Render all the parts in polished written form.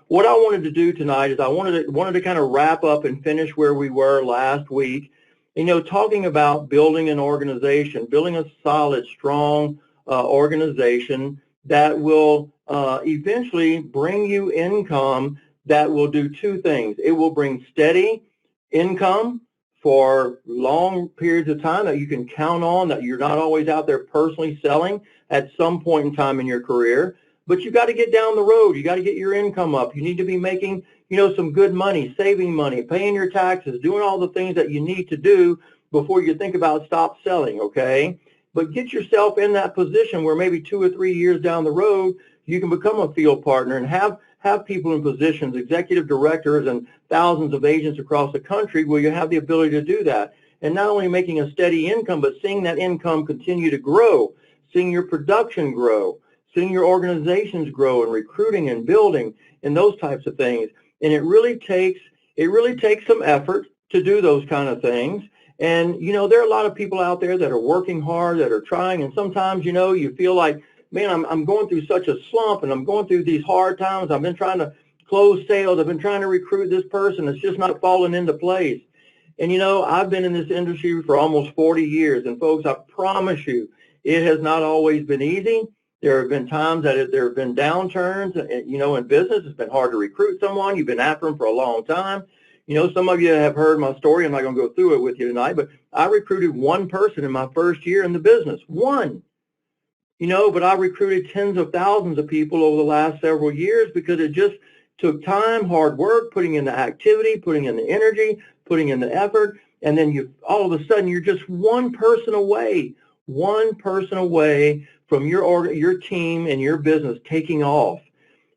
what I wanted to do tonight is I wanted to kind of wrap up and finish where we were last week. Talking about building an organization, building a solid, strong organization that will eventually bring you income that will do two things. It will bring steady income for long periods of time that you can count on, that you're not always out there personally selling at some point in time in your career. But you got to get down the road. You got to get your income up. You need to be making, some good money, saving money, paying your taxes, doing all the things that you need to do before you think about stop selling, okay? But get yourself in that position where maybe 2 or 3 years down the road, you can become a field partner and have people in positions, executive directors and thousands of agents across the country where you have the ability to do that. And not only making a steady income, but seeing that income continue to grow, seeing your production grow, seeing your organizations grow and recruiting and building and those types of things. And it really takes some effort to do those kind of things. And, there are a lot of people out there that are working hard, that are trying. And sometimes, you feel like, man, I'm going through such a slump and I'm going through these hard times. I've been trying to close sales. I've been trying to recruit this person. It's just not falling into place. And, I've been in this industry for almost 40 years. And folks, I promise you, it has not always been easy. There have been times that there have been downturns, in business. It's been hard to recruit someone. You've been after them for a long time. Some of you have heard my story. I'm not going to go through it with you tonight, but I recruited one person in my first year in the business. One. But I recruited tens of thousands of people over the last several years because it just took time, hard work, putting in the activity, putting in the energy, putting in the effort, and then all of a sudden you're just one person away from your team and your business taking off.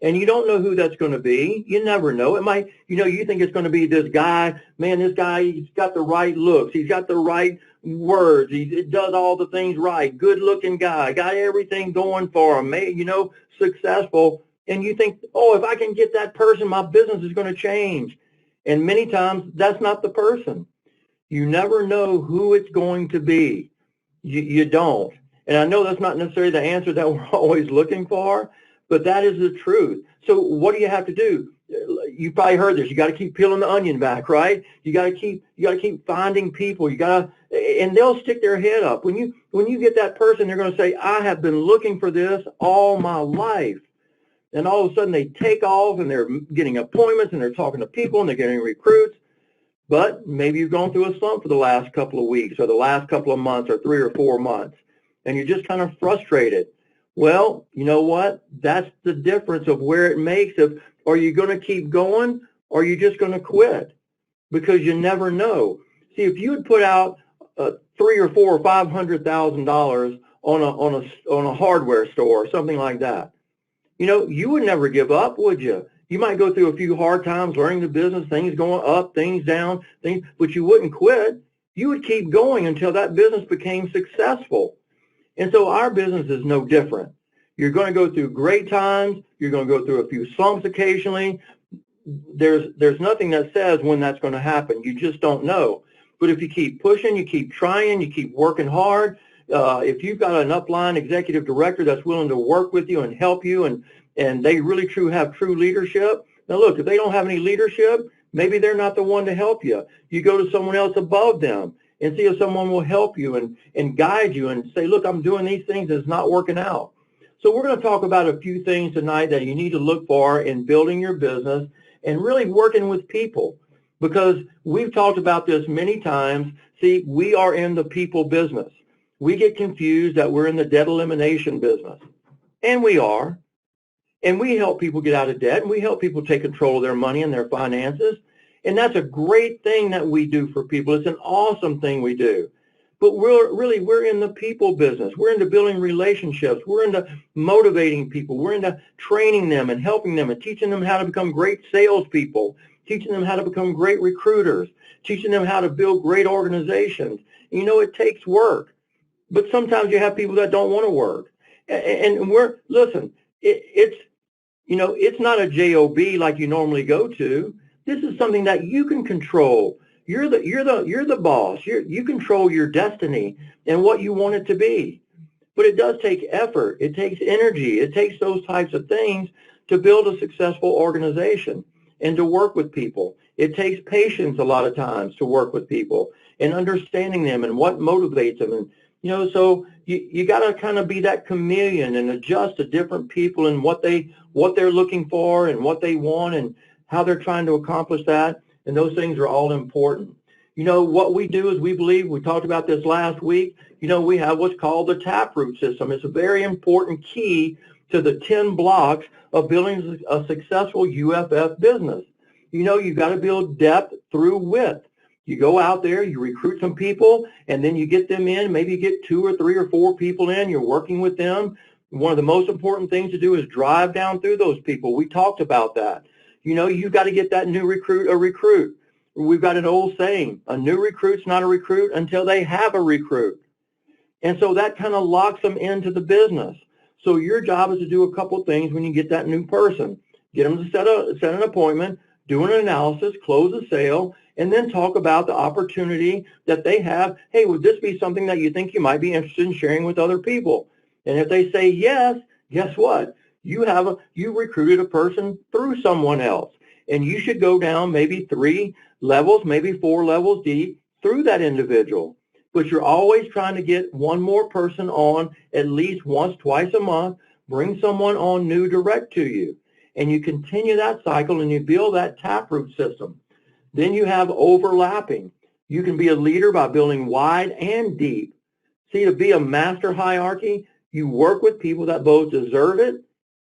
And you don't know who that's going to be. You never know. It might, you think it's going to be this guy. Man, this guy, he's got the right looks. He's got the right words. He does all the things right. Good-looking guy. Got everything going for him. Successful. And you think, oh, if I can get that person, my business is going to change. And many times, that's not the person. You never know who it's going to be. You don't. And I know that's not necessarily the answer that we're always looking for, but that is the truth. So what do you have to do? You probably heard this. You got to keep peeling the onion back, right? You got to keep finding people. And they'll stick their head up. When you get that person, they're going to say, I have been looking for this all my life. And all of a sudden they take off and they're getting appointments and they're talking to people and they're getting recruits. But maybe you've gone through a slump for the last couple of weeks or the last couple of months or 3 or 4 months, and you're just kind of frustrated. Well, you know what? That's the difference of where it makes of, are you going to keep going or are you just going to quit? Because you never know. See, if you had put out $300,000 or $400,000 or $500,000 on a hardware store or something like that, you would never give up, would you? You might go through a few hard times learning the business, things going up, things down, but you wouldn't quit. You would keep going until that business became successful. And so our business is no different. You're going to go through great times. You're going to go through a few slumps occasionally. There's nothing that says when that's going to happen. You just don't know. But if you keep pushing, you keep trying, you keep working hard, if you've got an upline executive director that's willing to work with you and help you and they really have true leadership. Now look, if they don't have any leadership, maybe they're not the one to help you. You go to someone else above them and see if someone will help you and guide you and say, look, I'm doing these things and it's not working out. So we're going to talk about a few things tonight that you need to look for in building your business and really working with people, because we've talked about this many times. See, we are in the people business. We get confused that we're in the debt elimination business, and we are. And we help people get out of debt, and we help people take control of their money and their finances. And that's a great thing that we do for people. It's an awesome thing we do. But we're in the people business. We're into building relationships. We're into motivating people. We're into training them and helping them and teaching them how to become great salespeople, teaching them how to become great recruiters, teaching them how to build great organizations. It takes work. But sometimes you have people that don't want to work. And it's not a job like you normally go to. This is something that you can control. You're the boss. You control your destiny and what you want it to be. But it does take effort. It takes energy. It takes those types of things to build a successful organization and to work with people. It takes patience a lot of times to work with people and understanding them and what motivates them. And, so you got to kind of be that chameleon and adjust to different people and what they're looking for and what they want and how they're trying to accomplish that. And those things are all important. What we do is we talked about this last week, we have what's called the taproot system. It's a very important key to the 10 blocks of building a successful UFF business. You've got to build depth through width. You go out there, you recruit some people, and then you get them in. Maybe you get 2 or 3 or 4 people in. You're working with them. One of the most important things to do is drive down through those people. We talked about that. You've got to get that new recruit a recruit. We've got an old saying, a new recruit's not a recruit until they have a recruit. And so that kind of locks them into the business. So your job is to do a couple things when you get that new person. Get them to set an appointment, do an analysis, close a sale, and then talk about the opportunity that they have. Hey, would this be something that you think you might be interested in sharing with other people? And if they say yes, guess what? You recruited a person through someone else, and you should go down maybe 3 levels, maybe 4 levels deep through that individual. But you're always trying to get one more person on at least once, twice a month, bring someone on new direct to you. And you continue that cycle and you build that taproot system. Then you have overlapping. You can be a leader by building wide and deep. See, to be a master hierarchy, you work with people that both deserve it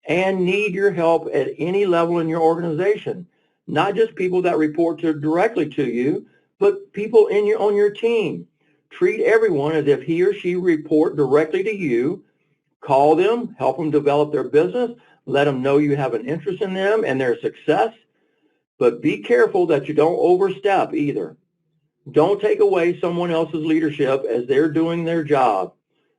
and need your help at any level in your organization. Not just people that report directly to you, but people on your team. Treat everyone as if he or she report directly to you. Call them, help them develop their business, let them know you have an interest in them and their success. But be careful that you don't overstep either. Don't take away someone else's leadership as they're doing their job.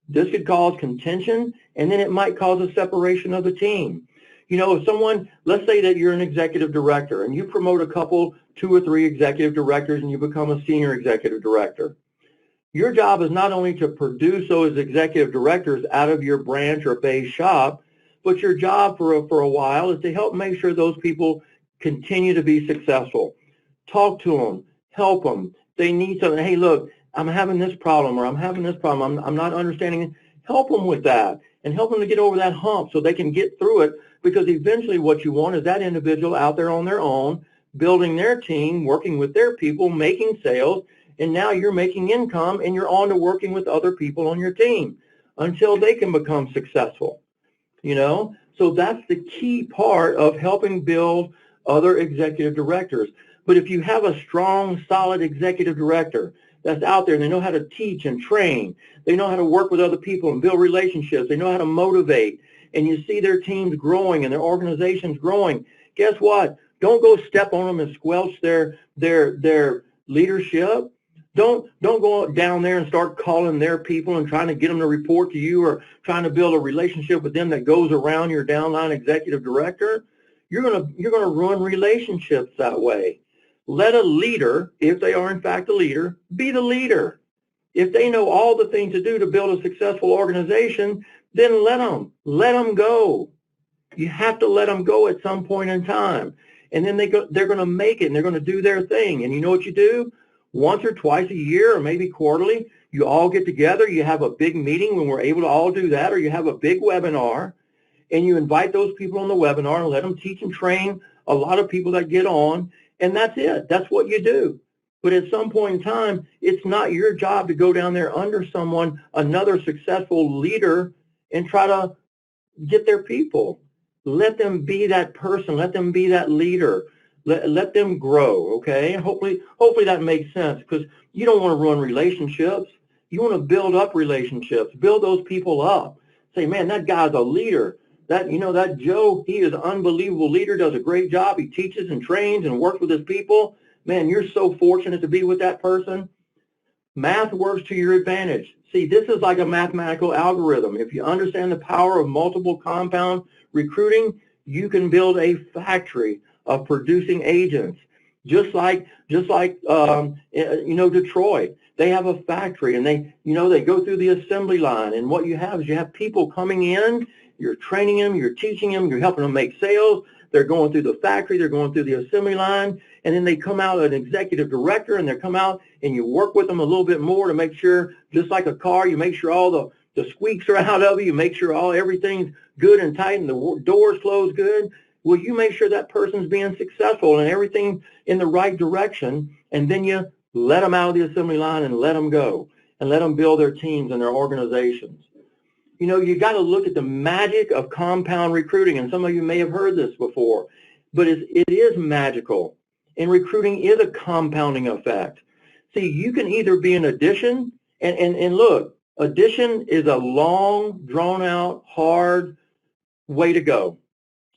This could cause contention, and then it might cause a separation of the team. If someone, let's say that you're an executive director and you promote a couple, 2 or 3 executive directors and you become a senior executive director. Your job is not only to produce those executive directors out of your branch or base shop, but your job for a while is to help make sure those people continue to be successful. Talk to them, help them. They need something. Hey, look, I'm having this problem or I'm having this problem. I'm not understanding it. Help them with that and help them to get over that hump so they can get through it, because eventually what you want is that individual out there on their own, building their team, working with their people, making sales, and now you're making income and you're on to working with other people on your team until they can become successful. So that's the key part of helping build other executive directors. But if you have a strong, solid executive director that's out there and they know how to teach and train, they know how to work with other people and build relationships, they know how to motivate, and you see their teams growing and their organizations growing, guess what? Don't go step on them and squelch their leadership. Don't go down there and start calling their people and trying to get them to report to you or trying to build a relationship with them that goes around your downline executive director. You're gonna ruin relationships that way. Let a leader, if they are in fact a leader, be the leader. If they know all the things to do to build a successful organization, then let them go. You have to let them go at some point in time. And then they're going to make it and they're going to do their thing. And you know what you do? Once or twice a year or maybe quarterly, you all get together, you have a big meeting when we're able to all do that, or you have a big webinar and you invite those people on the webinar and let them teach and train a lot of people that get on, and that's it. That's what you do. But at some point in time, it's not your job to go down there under someone, another successful leader, and try to get their people. Let them be that person. Let them be that leader. Let them grow, okay? Hopefully that makes sense, because you don't want to ruin relationships. You want to build up relationships. Build those people up. Say, man, that guy's a leader. That Joe, he is an unbelievable leader, does a great job. He teaches and trains and works with his people. Man, you're so fortunate to be with that person. Math works to your advantage. See, this is like a mathematical algorithm. If you understand the power of multiple compound recruiting, you can build a factory of producing agents. Just like Detroit, they have a factory and they go through the assembly line, and what you have is you have people coming in you're training them, you're teaching them, you're helping them make sales. They're going through the factory, they're going through the assembly line, and then they come out an executive director, and they come out and you work with them a little bit more to make sure, just like a car, you make sure all the squeaks are out of it, you make sure everything's good and tight and the doors close good. Well, you make sure that person's being successful and everything in the right direction, and then you let them out of the assembly line and let them go and let them build their teams and their organizations. You know, you got to look at the magic of compound recruiting, and some of you may have heard this before, but it is magical, and recruiting is a compounding effect. See, you can either be an addition, and look, addition is a long, drawn-out, hard way to go.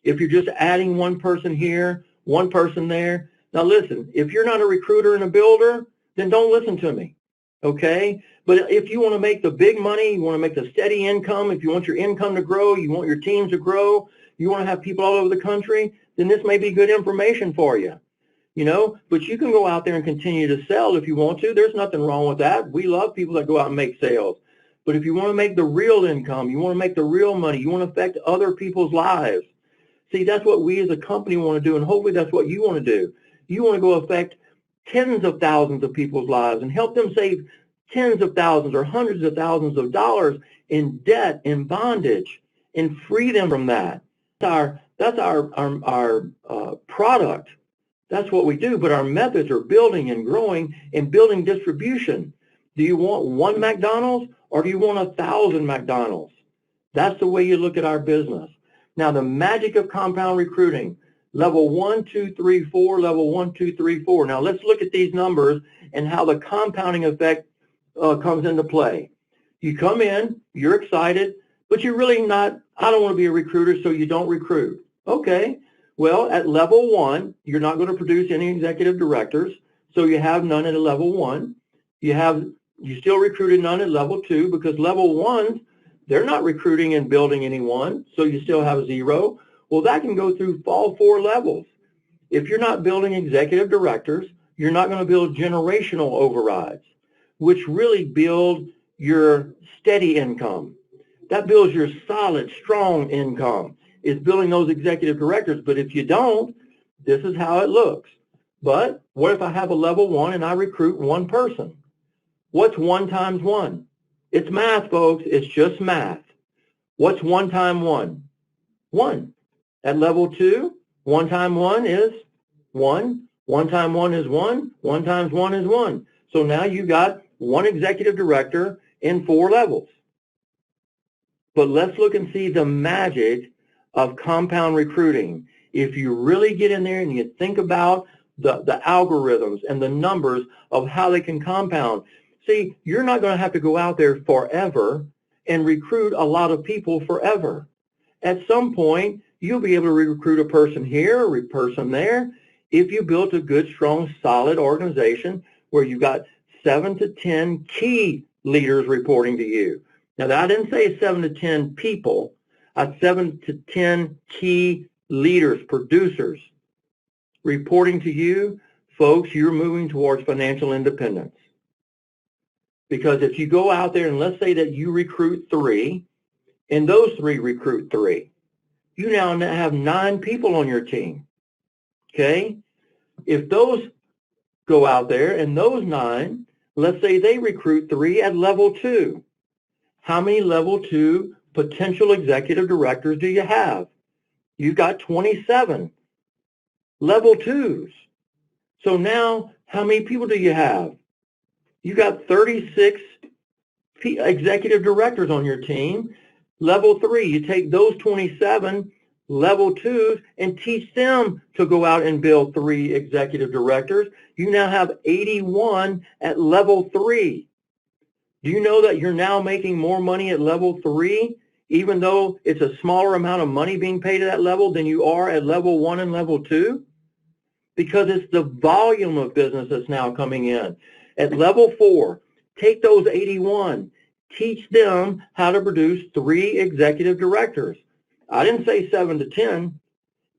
If you're just adding one person here, one person there. Now listen, if you're not a recruiter and a builder, then don't listen to me, okay? But if you want to make the big money, you want to make the steady income, if you want your income to grow, you want your teams to grow, you want to have people all over the country, then this may be good information for you, you know? But you can go out there and continue to sell if you want to. There's nothing wrong with that. We love people that go out and make sales. But if you want to make the real income, you want to make the real money, you want to affect other people's lives, see, that's what we as a company want to do, and hopefully that's what you want to do. You want to go affect tens of thousands of people's lives and help them save tens of thousands or hundreds of thousands of dollars in debt and bondage and free them from that. That's our product. That's what we do, but our methods are building and growing and building distribution. Do you want one McDonald's or do you want 1,000 McDonald's? That's the way you look at our business. Now, the magic of compound recruiting, level 1, 2, 3, 4, level 1, 2, 3, 4. Now, let's look at these numbers and how the compounding effect comes into play. You come in, you're excited, but you're really not, I don't want to be a recruiter, so you don't recruit. Okay, well, at level 1, you're not going to produce any executive directors, so you have none at a level 1. You still recruited none at level 2 because level 1s, they're not recruiting and building anyone, so you still have 0. Well, that can go through all 4 levels. If you're not building executive directors, you're not going to build generational overrides, which really build your steady income. That builds your solid, strong income, is building those executive directors. But if you don't, this is how it looks. But what if I have a level 1 and I recruit one person? What's 1 times 1? It's math, folks. It's just math. What's 1 times 1? 1. At level 2, 1 times 1 is 1. 1 times 1 is 1. 1 times 1 is 1. So now you got 1 executive director in 4 levels. But let's look and see the magic of compound recruiting. If you really get in there and you think about the algorithms and the numbers of how they can compound, see, you're not going to have to go out there forever and recruit a lot of people forever. At some point, you'll be able to recruit a person here, a person there, if you built a good, strong, solid organization where you've got 7 to 10 key leaders reporting to you. Now, I didn't say 7 to 10 people. I said 7 to 10 key leaders, producers reporting to you. Folks, you're moving towards financial independence. Because if you go out there and let's say that you recruit 3, and those 3 recruit 3, you now have 9 people on your team, okay? If those go out there and those 9, let's say they recruit 3 at level 2, how many level 2 potential executive directors do you have? You've got 27 level 2s. So now, how many people do you have? You got 36 executive directors on your team. Level 3, you take those 27 level 2s and teach them to go out and build 3 executive directors. You now have 81 at level 3. Do you know that you're now making more money at level 3, even though it's a smaller amount of money being paid at that level than you are at level 1 and level 2? Because it's the volume of business that's now coming in. At level 4, take those 81, teach them how to produce 3 executive directors. I didn't say 7 to 10,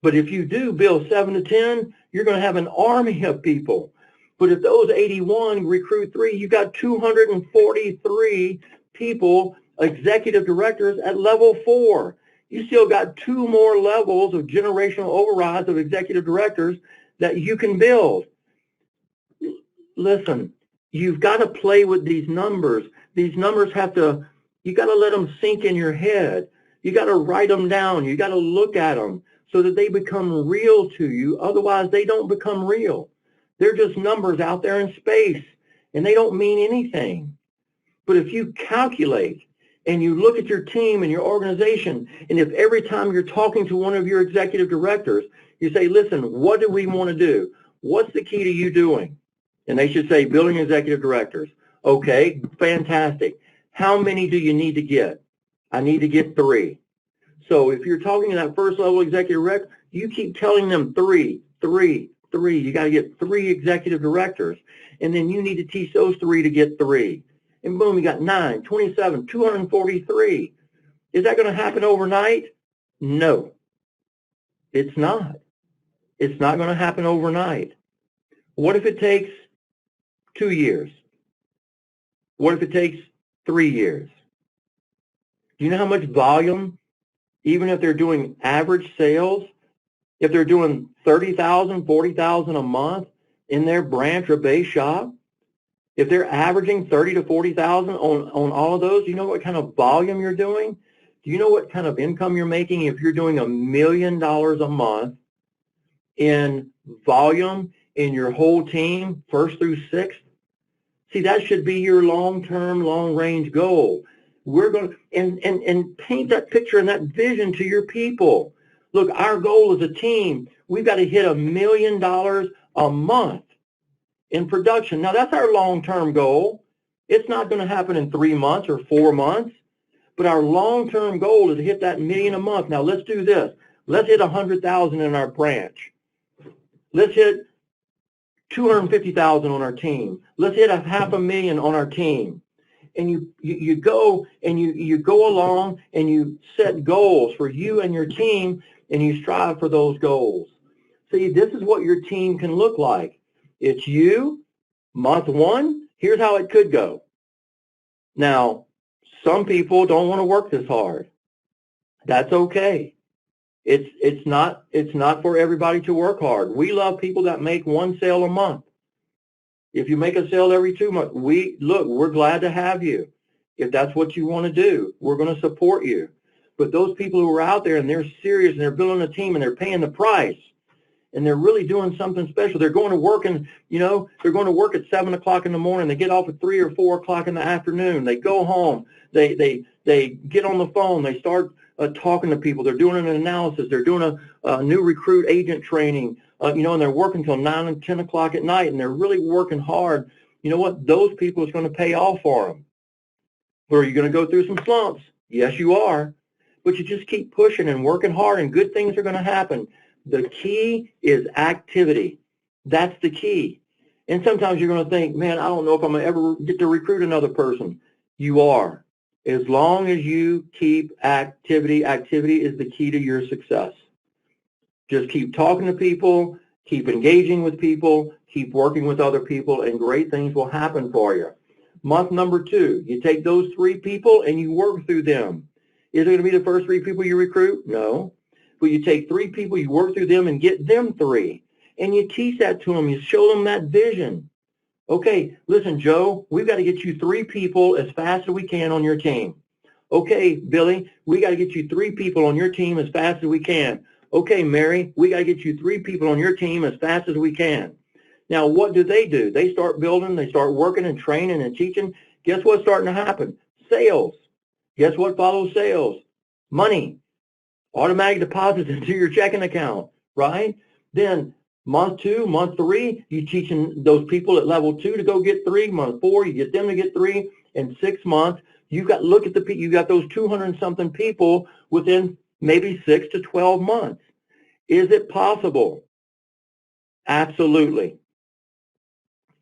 but if you do build 7 to 10, you're going to have an army of people. But if those 81 recruit 3, you got 243 people, executive directors at level 4. You still got 2 more levels of generational overrides of executive directors that you can build. Listen, you've got to play with these numbers. These numbers you got to let them sink in your head. You got to write them down. You got to look at them so that they become real to you. Otherwise, they don't become real. They're just numbers out there in space, and they don't mean anything. But if you calculate and you look at your team and your organization, and if every time you're talking to one of your executive directors, you say, listen, what do we want to do? What's the key to you doing? And they should say, building executive directors. Okay, fantastic. How many do you need to get? I need to get 3. So if you're talking to that first level executive director, you keep telling them 3, 3, 3. You got to get 3 executive directors. And then you need to teach those 3 to get 3. And boom, you got 9, 27, 243. Is that going to happen overnight? No, it's not. It's not going to happen overnight. What if it takes 2 years? What if it takes 3 years? Do you know how much volume, even if they're doing average sales, if they're doing 30,000, 40,000 a month in their branch or base shop, if they're averaging 30 to 40,000 on all of those, do you know what kind of volume you're doing? Do you know what kind of income you're making if you're doing $1 million a month in volume in your whole team, 1st through 6th? See, that should be your long-term, long-range goal. We're going to, and paint that picture and that vision to your people. Look, our goal as a team, we've got to hit $1 million a month in production. Now, that's our long-term goal. It's not going to happen in 3 months or 4 months, but our long-term goal is to hit that $1 million a month. Now, let's do this. Let's hit 100,000 in our branch. Let's hit 250,000 on our team. Let's hit $500,000 on our team. And you go and you go along and you set goals for you and your team, and you strive for those goals. See, this is what your team can look like. It's you, month 1, here's how it could go. Now, some people don't want to work this hard. That's okay. It's not for everybody to work hard. We love people that make 1 sale a month. If you make a sale every 2 months, we're glad to have you. If that's what you want to do, we're going to support you. But those people who are out there and they're serious and they're building a team and they're paying the price and they're really doing something special. They're going to work and, they're going to work at 7 o'clock in the morning. They get off at 3 or 4 o'clock in the afternoon. They go home. They get on the phone. They start talking to people. They're doing an analysis. They're doing a new recruit agent training. And they're working until 9 and 10 o'clock at night, and they're really working hard. You know what? Those people is going to pay off for them. Or are you going to go through some slumps? Yes, you are. But you just keep pushing and working hard, and good things are going to happen. The key is activity. That's the key. And sometimes you're going to think, man, I don't know if I'm going to ever get to recruit another person. You are. As long as you keep activity, activity is the key to your success. Just keep talking to people, keep engaging with people, keep working with other people, and great things will happen for you. Month number 2, you take those 3 people and you work through them. Is it going to be the first 3 people you recruit? No. But you take 3 people, you work through them and get them 3. And you teach that to them. You show them that vision. Okay, listen, Joe, we've got to get you 3 people as fast as we can on your team. Okay, Billy, we got to get you 3 people on your team as fast as we can. Okay, Mary, we got to get you 3 people on your team as fast as we can. Now, what do? They start building, they start working and training and teaching. Guess what's starting to happen? Sales. Guess what follows sales? Money. Automatic deposits into your checking account, right? Then month 2, month 3, you're teaching those people at level 2 to go get 3. Month 4, you get them to get 3. In 6 months, you got those 200 and something people within maybe 6 to 12 months. Is it possible? Absolutely.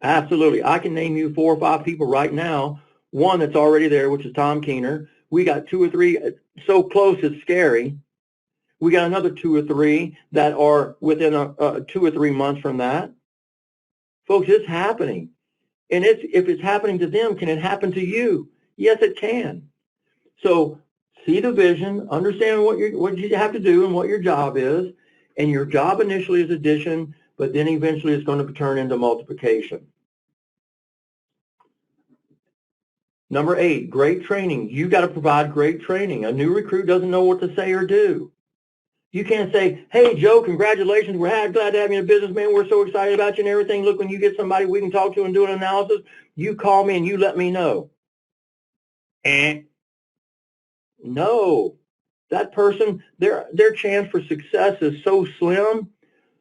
Absolutely. I can name you 4 or 5 people right now. One that's already there, which is Tom Keener. We got 2 or 3 so close it's scary. We got another 2 or 3 that are within 2 or 3 months from that. Folks, it's happening. And if it's happening to them, can it happen to you? Yes, it can. So See the vision, understand what you have to do and what your job is, and your job initially is addition, but then eventually it's going to turn into multiplication. Number 8, great training. You got to provide great training. A new recruit doesn't know what to say or do. You can't say, hey, Joe, congratulations. We're glad to have you in the business, man. We're so excited about you and everything. Look, when you get somebody we can talk to and do an analysis, you call me and you let me know. And no, that person, their chance for success is so slim.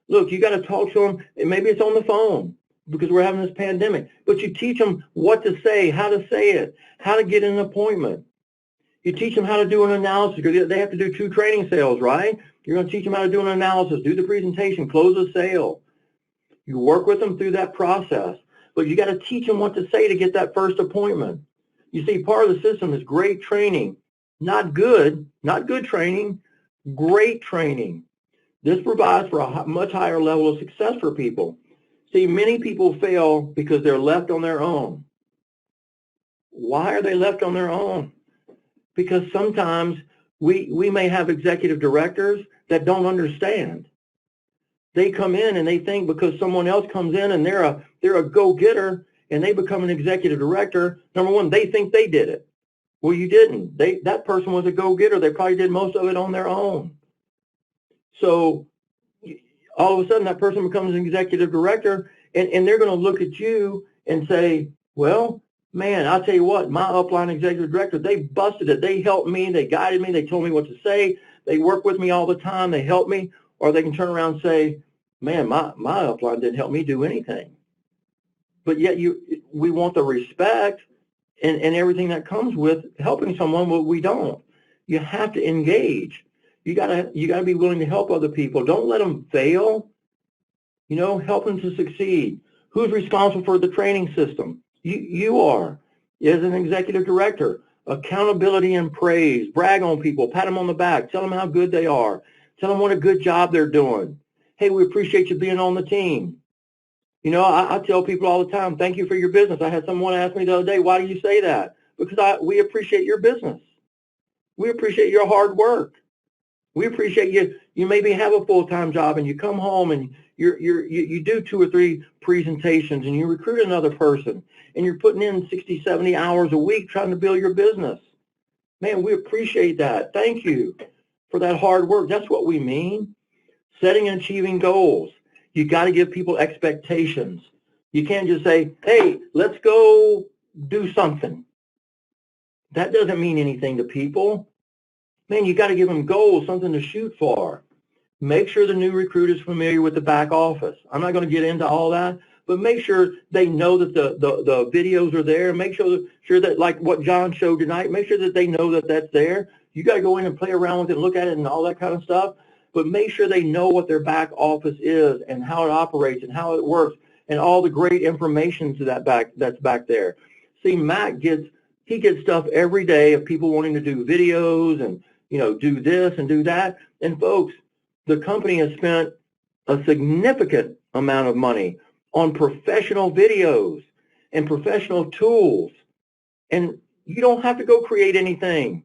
Look, you got to talk to them, and maybe it's on the phone because we're having this pandemic, but you teach them what to say, how to say it, how to get an appointment. You teach them how to do an analysis because they have to do 2 training sales, right? You're going to teach them how to do an analysis, do the presentation, close a sale. You work with them through that process, but you got to teach them what to say to get that first appointment. You see, part of the system is great training, not good training, great training. This provides for a much higher level of success for people. See, many people fail because they're left on their own. Why are they left on their own? Because sometimes we may have executive directors that don't understand. They come in and they think because someone else comes in and they're a go-getter and they become an executive director, number one, they think they did it. Well, you didn't. That person was a go-getter. They probably did most of it on their own. So all of a sudden that person becomes an executive director and they're going to look at you and say, well, man, I'll tell you what, my upline executive director, they busted it. They helped me. They guided me. They told me what to say. They work with me all the time. They help me. Or they can turn around and say, man, my upline didn't help me do anything. But yet we want the respect and everything that comes with helping someone, but we don't. You have to engage. You gotta be willing to help other people. Don't let them fail. Help them to succeed. Who's responsible for the training system? You are, as an executive director. Accountability and praise. Brag on people. Pat them on the back. Tell them how good they are. Tell them what a good job they're doing. Hey, we appreciate you being on the team. I tell people all the time, thank you for your business. I had someone ask me the other day, why do you say that? Because we appreciate your business. We appreciate your hard work. We appreciate you. You maybe have a full-time job and you come home and you do 2 or 3 presentations and you recruit another person and you're putting in 60, 70 hours a week trying to build your business. Man, we appreciate that. Thank you for that hard work. That's what we mean. Setting and achieving goals. You got to give people expectations. You can't just say, hey, let's go do something. That doesn't mean anything to people. Man, you got to give them goals, something to shoot for. Make sure the new recruit is familiar with the back office. I'm not going to get into all that, but make sure they know that the videos are there. Make sure that, like what John showed tonight, make sure that they know that that's there. You got to go in and play around with it and look at it and all that kind of stuff, but make sure they know what their back office is and how it operates and how it works and all the great information that's back there. See, Matt gets stuff every day of people wanting to do videos and do this and do that. And folks, the company has spent a significant amount of money on professional videos and professional tools. And you don't have to go create anything.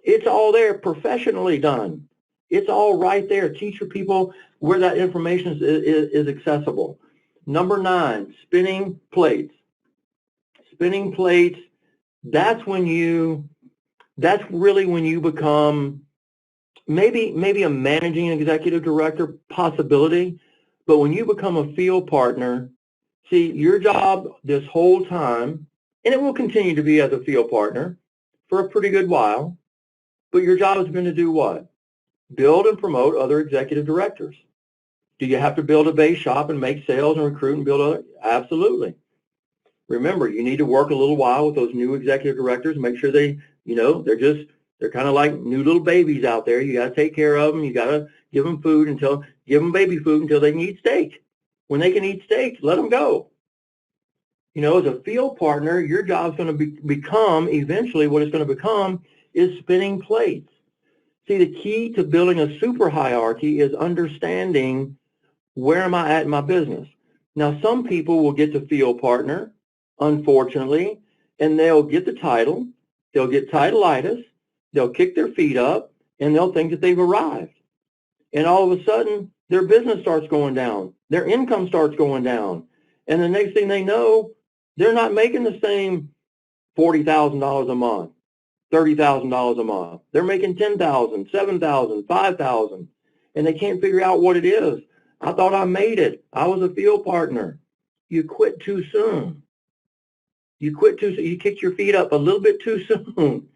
It's all there, professionally done. It's all right there. Teach your people where that information is accessible. Number 9, spinning plates. Spinning plates, that's really when you become maybe a managing executive director possibility, but when you become a field partner, see, your job this whole time, and it will continue to be as a field partner for a pretty good while, but your job has been to do what? Build and promote other executive directors. Do you have to build a base shop and make sales and recruit and build other? Absolutely. Remember, you need to work a little while with those new executive directors, make sure they're kind of like new little babies out there. You got to take care of them. You got to give them baby food until they can eat steak. When they can eat steak, let them go. As a field partner, your job is going to become, eventually what it's going to become is spinning plates. See, the key to building a super hierarchy is understanding where am I at in my business. Now, some people will get to field partner, unfortunately, and they'll get the title. They'll get titleitis. They'll kick their feet up and they'll think that they've arrived. And all of a sudden, their business starts going down. Their income starts going down. And the next thing they know, they're not making the same $40,000 a month, $30,000 a month. They're making $10,000, $7,000, $5,000, and they can't figure out what it is. I thought I made it. I was a field partner. You quit too soon. You quit too soon. You kicked your feet up a little bit too soon.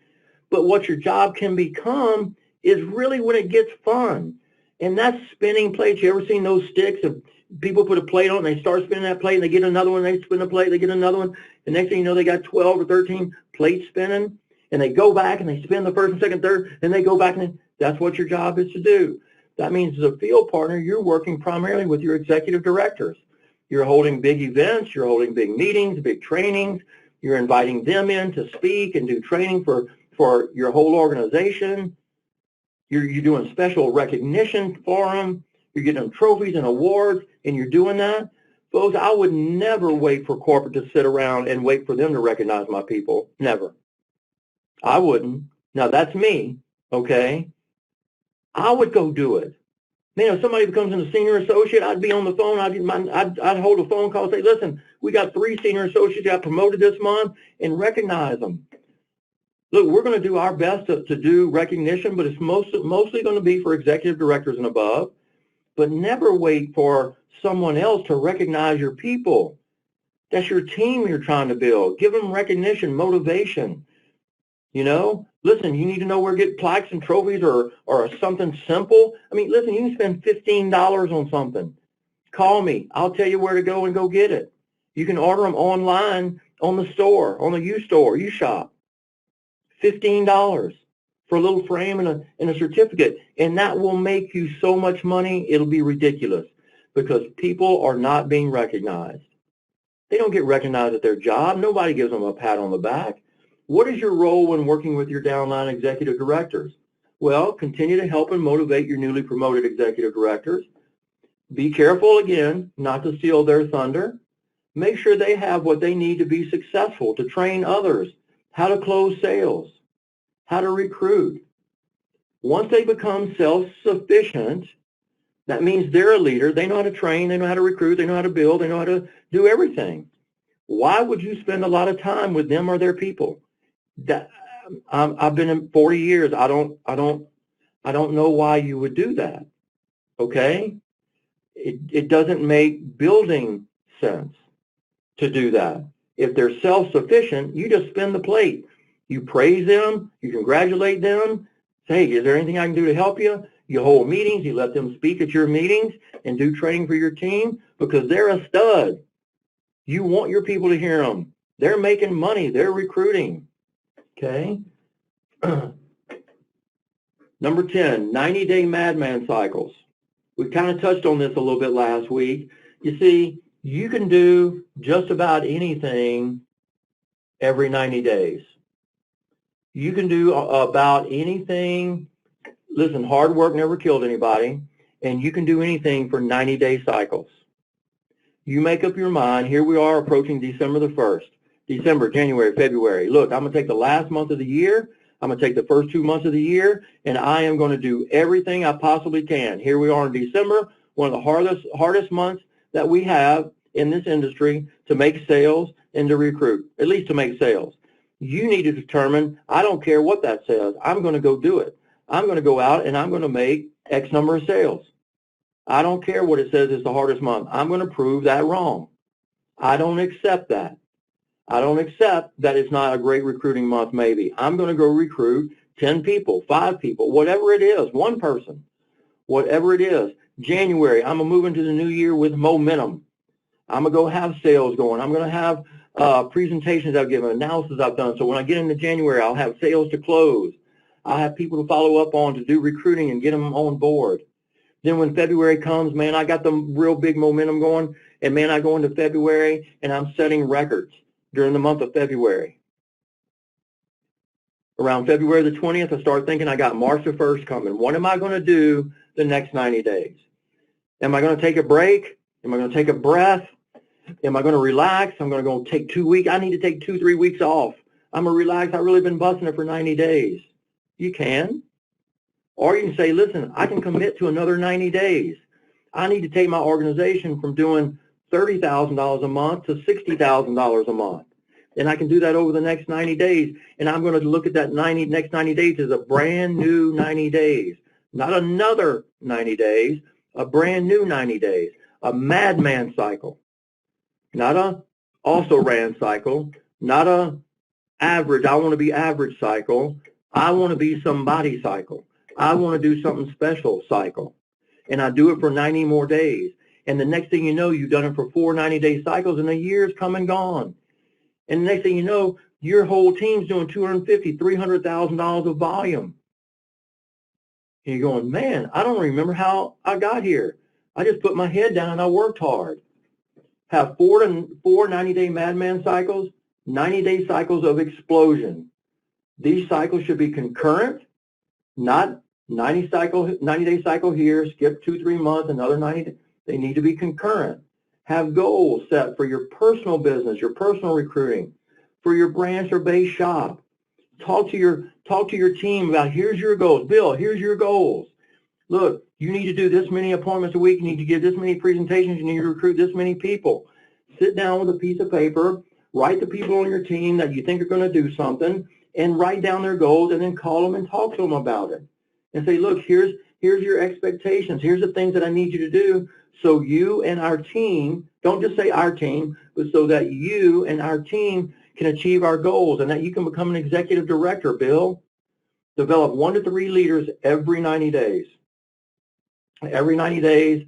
But what your job can become is really when it gets fun. And that's spinning plates. You ever seen those sticks of people put a plate on and they start spinning that plate and they get another one, they spin the plate, they get another one. The next thing you know, they got 12 or 13 plates spinning, and they go back and they spin the first and second, third, and they go back, and that's what your job is to do. That means as a field partner, you're working primarily with your executive directors. You're holding big events, you're holding big meetings, big trainings, you're inviting them in to speak and do training for your whole organization. You're doing special recognition for them. You're getting them trophies and awards, and you're doing that. Folks, I would never wait for corporate to sit around and wait for them to recognize my people. Never. I wouldn't. Now, that's me, okay? I would go do it. Man, if somebody becomes a senior associate, I'd be on the phone. I'd hold a phone call and say, listen, we got 3 senior associates that got promoted this month, and recognize them. Look, we're going to do our best to do recognition, but it's mostly going to be for executive directors and above. But never wait for someone else to recognize your people. That's your team you're trying to build. Give them recognition, motivation. You know, listen, you need to know where to get plaques and trophies or something simple. I mean, listen, you can spend $15 on something. Call me. I'll tell you where to go and go get it. You can order them online on the store, on the U-Shop. $15 for a little frame and a certificate. And that will make you so much money, it'll be ridiculous, because people are not being recognized. They don't get recognized at their job. Nobody gives them a pat on the back. What is your role when working with your downline executive directors? Well, continue to help and motivate your newly promoted executive directors. Be careful, again, not to steal their thunder. Make sure they have what they need to be successful, to train others, how to close sales, how to recruit. Once they become self-sufficient, that means they're a leader. They know how to train, they know how to recruit, they know how to build, they know how to do everything. Why would you spend a lot of time with them or their people? I've been in 40 years. I don't know why you would do that. Okay? It doesn't make building sense to do that. If they're self-sufficient, you just spin the plate. You praise them, you congratulate them, say, hey, is there anything I can do to help you? You hold meetings, you let them speak at your meetings and do training for your team, because they're a stud. You want your people to hear them. They're making money, they're recruiting. Okay? Number 10, 90-day madman cycles. We kind of touched on this a little bit last week. You see, you can do just about anything every 90 days. You can do about anything. Listen, hard work never killed anybody, and you can do anything for 90-day cycles. You make up your mind. Here we are approaching December the 1st. December, January, February. Look, I'm going to take the last month of the year. I'm going to take the first 2 months of the year, and I am going to do everything I possibly can. Here we are in December, one of the hardest months that we have in this industry to make sales and to recruit, at least to make sales. You need to determine, I don't care what that says, I'm going to go do it. I'm going to go out and I'm going to make X number of sales. I don't care what it says is the hardest month. I'm going to prove that wrong. I don't accept that. I don't accept that it's not a great recruiting month maybe. I'm going to go recruit 10 people, 5 people, whatever it is, 1 person, whatever it is. January, I'm going to move into the new year with momentum. I'm going to go have sales going. I'm going to have presentations I've given, analysis I've done. So when I get into January, I'll have sales to close. I'll have people to follow up on to do recruiting and get them on board. Then when February comes, man, I got the real big momentum going. And man, I go into February and I'm setting records during the month of February. Around February the 20th, I start thinking I got March the 1st coming. What am I going to do the next 90 days? Am I going to take a break? Am I going to take a breath? Am I going to relax? I'm going to go take 2 weeks. I need to take 2-3 weeks off. I'm going to relax. I've really been busting it for 90 days. You can. Or you can say, listen, I can commit to another 90 days. I need to take my organization from doing $30,000 a month to $60,000 a month. And I can do that over the next 90 days. And I'm going to look at that next 90 days as a brand new 90 days. Not another 90 days, a brand new 90 days. A madman cycle. Not a also ran cycle. Not a average, I want to be average cycle. I want to be somebody cycle. I want to do something special cycle. And I do it for 90 more days. And the next thing you know, you've done it for 4 90-day cycles and a year's come and gone. And the next thing you know, your whole team's doing $250,000, $300,000 of volume. And you're going, man, I don't remember how I got here. I just put my head down and I worked hard. Have 4 90-day madman cycles, 90-day cycles of explosion. These cycles should be concurrent, not 90-day cycle here, skip 2-3 months, another 90. They need to be concurrent. Have goals set for your personal business, your personal recruiting, for your branch or base shop. Talk to your team about, here's your goals. Bill, here's your goals. Look, you need to do this many appointments a week. You need to give this many presentations. You need to recruit this many people. Sit down with a piece of paper, write the people on your team that you think are going to do something, and write down their goals, and then call them and talk to them about it. And say, look, here's your expectations. Here's the things that I need you to do so you and our team, don't just say our team, but so that you and our team can achieve our goals and that you can become an executive director, Bill. Develop 1 to 3 leaders every 90 days. Every 90 days,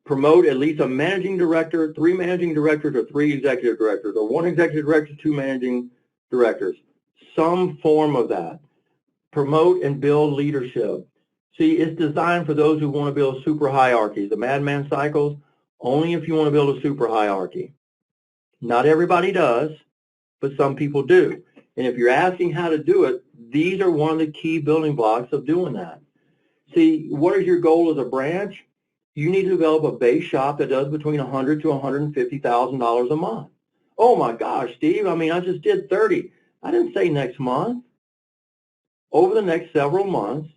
promote at least a managing director, 3 managing directors, or 3 executive directors, or 1 executive director, 2 managing directors. Some form of that. Promote and build leadership. See, it's designed for those who want to build super hierarchies. The madman cycles, only if you want to build a super hierarchy. Not everybody does, but some people do. And if you're asking how to do it, these are one of the key building blocks of doing that. See, what is your goal as a branch? You need to develop a base shop that does between $100,000 to $150,000 a month. Oh my gosh, Steve, I mean, I just did 30. I didn't say next month. Over the next several months,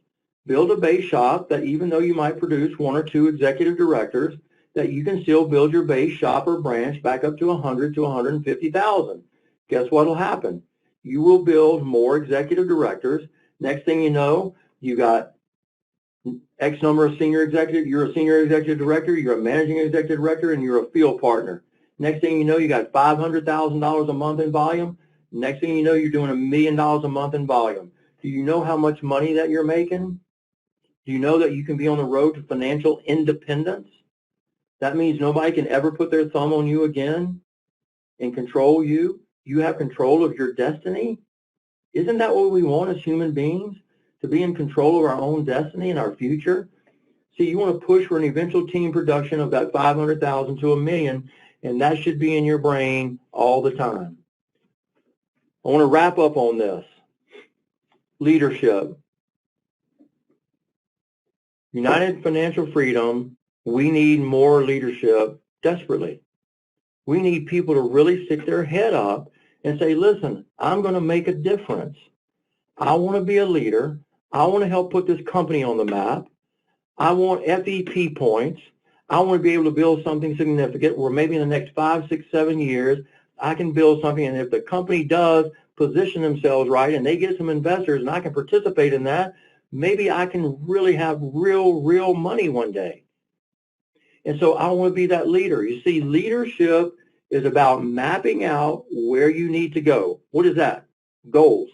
build a base shop that even though you might produce 1 or 2 executive directors, that you can still build your base shop or branch back up to $100,000 to $150,000. Guess what will happen? You will build more executive directors. Next thing you know, you got X number of senior executive, you're a senior executive director, you're a managing executive director, and you're a field partner. Next thing you know, you got $500,000 a month in volume. Next thing you know, you're doing $1 million a month in volume. Do you know how much money that you're making? Do you know that you can be on the road to financial independence? That means nobody can ever put their thumb on you again and control you. You have control of your destiny. Isn't that what we want as human beings? To be in control of our own destiny and our future? See, you want to push for an eventual team production of that 500,000 to $1 million, and that should be in your brain all the time. I want to wrap up on this. Leadership. United Financial Freedom, we need more leadership desperately. We need people to really stick their head up and say, listen, I'm going to make a difference. I want to be a leader. I want to help put this company on the map. I want FEP points. I want to be able to build something significant where maybe in the next 5, 6, 7 years, I can build something. And if the company does position themselves right and they get some investors and I can participate in that, maybe I can really have real money one day. And so I want to be that leader. You see, leadership is about mapping out where you need to go. What is that? Goals.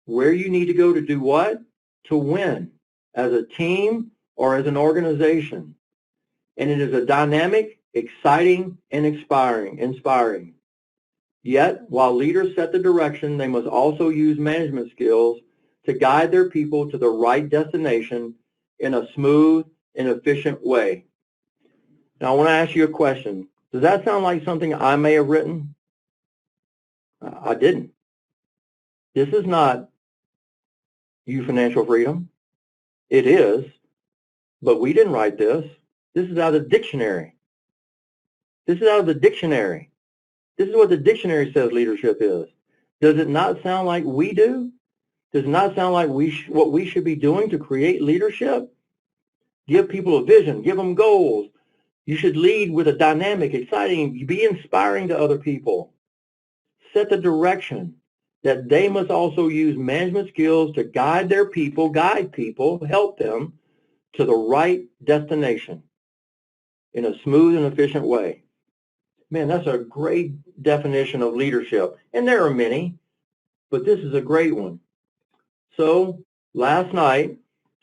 Where you need to go to do what? To win as a team or as an organization. And it is a dynamic, exciting, and inspiring. Yet, while leaders set the direction, they must also use management skills to guide their people to the right destination in a smooth and efficient way. Now, I want to ask you a question. Does that sound like something I may have written? I didn't. This is not UFinancial Freedom. It is, but we didn't write this. This is out of the dictionary. This is out of the dictionary. This is what the dictionary says leadership is. Does it not sound like we do? Does not sound like what we should be doing to create leadership? Give people a vision, give them goals. You should lead with a dynamic, exciting, be inspiring to other people. Set the direction that they must also use management skills to guide people, help them to the right destination in a smooth and efficient way. Man, that's a great definition of leadership. And there are many, but this is a great one. So last night,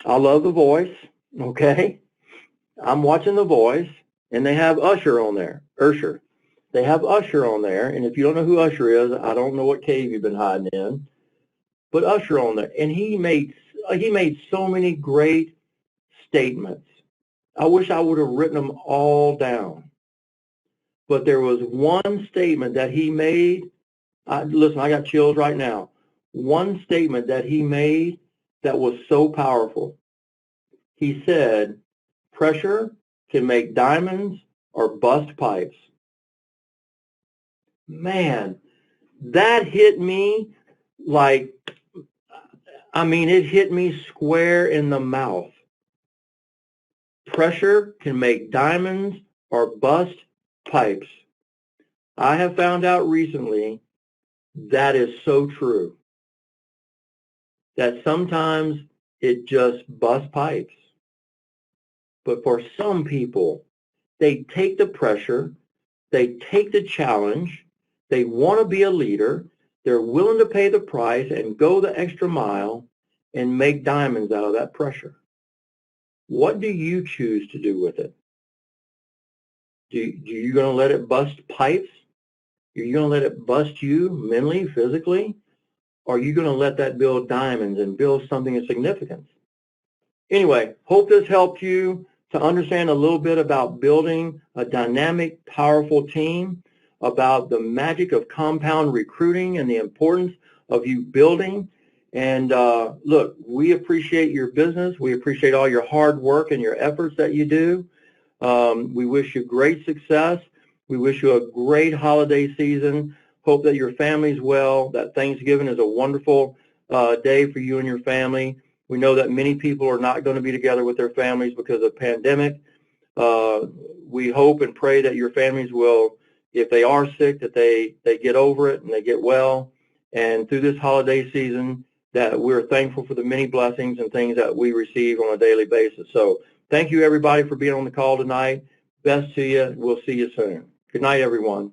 I love The Voice, okay? I'm watching The Voice, and they have Usher on there, Usher. They have Usher on there, and if you don't know who Usher is, I don't know what cave you've been hiding in, but Usher on there, and he made so many great statements. I wish I would have written them all down, but there was one statement that he made. Listen, I got chills right now. One statement that he made that was so powerful. He said, "Pressure can make diamonds or bust pipes." Man, that hit me like, it hit me square in the mouth. Pressure can make diamonds or bust pipes. I have found out recently that is so true, that sometimes it just busts pipes. But for some people, they take the pressure, they take the challenge, they want to be a leader, they're willing to pay the price and go the extra mile and make diamonds out of that pressure. What do you choose to do with it? Do you going to let it bust pipes? Are you going to let it bust you mentally, physically? Or are you going to let that build diamonds and build something of significance? Anyway, hope this helped you to understand a little bit about building a dynamic, powerful team, about the magic of compound recruiting and the importance of you building. And look, we appreciate your business. We appreciate all your hard work and your efforts that you do. We wish you great success. We wish you a great holiday season. Hope that your family's well, that Thanksgiving is a wonderful day for you and your family. We know that many people are not going to be together with their families because of the pandemic. We hope and pray that your families will, if they are sick, that they get over it and they get well. And through this holiday season, that we're thankful for the many blessings and things that we receive on a daily basis. So thank you, everybody, for being on the call tonight. Best to you. We'll see you soon. Good night, everyone.